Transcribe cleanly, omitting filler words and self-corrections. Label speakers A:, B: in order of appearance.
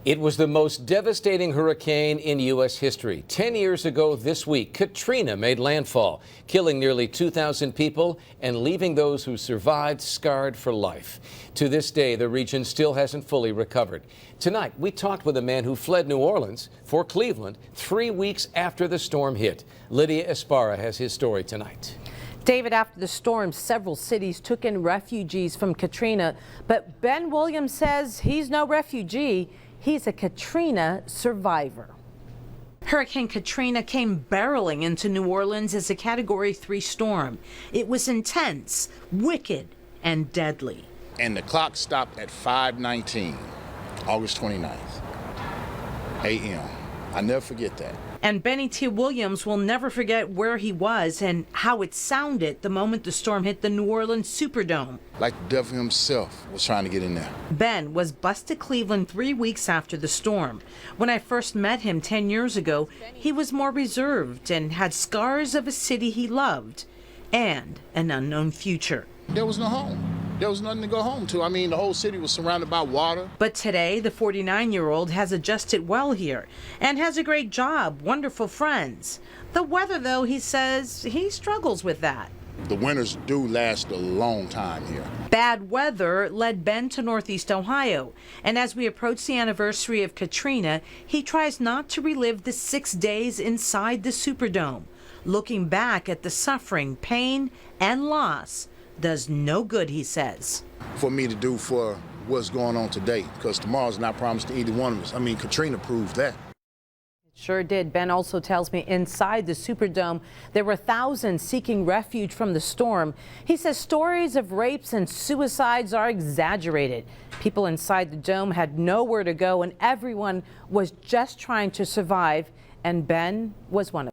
A: It was the most devastating hurricane in U.S. history. 10 years ago this week, Katrina made landfall, killing nearly 2,000 people and leaving those who survived scarred for life. To this day, the region still hasn't fully recovered. Tonight, we talked with a man who fled New Orleans for Cleveland 3 weeks after the storm hit. Lydia Esparra has his story tonight.
B: David, after the storm, several cities took in refugees from Katrina, but Ben Williams says he's no refugee. He's a Katrina survivor. Hurricane Katrina came barreling into New Orleans as a Category 3 storm. It was intense, wicked, and deadly.
C: And the clock stopped at 5:19, August 29th, a.m. I never forget that.
B: And Benny T. Williams will never forget where he was and how it sounded the moment the storm hit the New Orleans Superdome.
C: Like the devil himself was trying to get in there.
B: Ben was bused to Cleveland 3 weeks after the storm. When I first met him 10 years ago, he was more reserved and had scars of a city he loved and an unknown future.
C: There was no home. There was nothing to go home to. I mean, the whole city was surrounded by water.
B: But today, the 49-year-old has adjusted well here and has a great job, wonderful friends. The weather, though, he says he struggles with that.
C: The winters do last a long time here.
B: Bad weather led Ben to Northeast Ohio. And as we approach the anniversary of Katrina, he tries not to relive the 6 days inside the Superdome. Looking back at the suffering, pain, and loss does no good, he says.
C: For me to do for what's going on today, because tomorrow's not promised to either one of us. I mean, Katrina proved that.
B: Sure did. Ben also tells me inside the Superdome, there were thousands seeking refuge from the storm. He says stories of rapes and suicides are exaggerated. People inside the dome had nowhere to go, and everyone was just trying to survive, and Ben was one of them.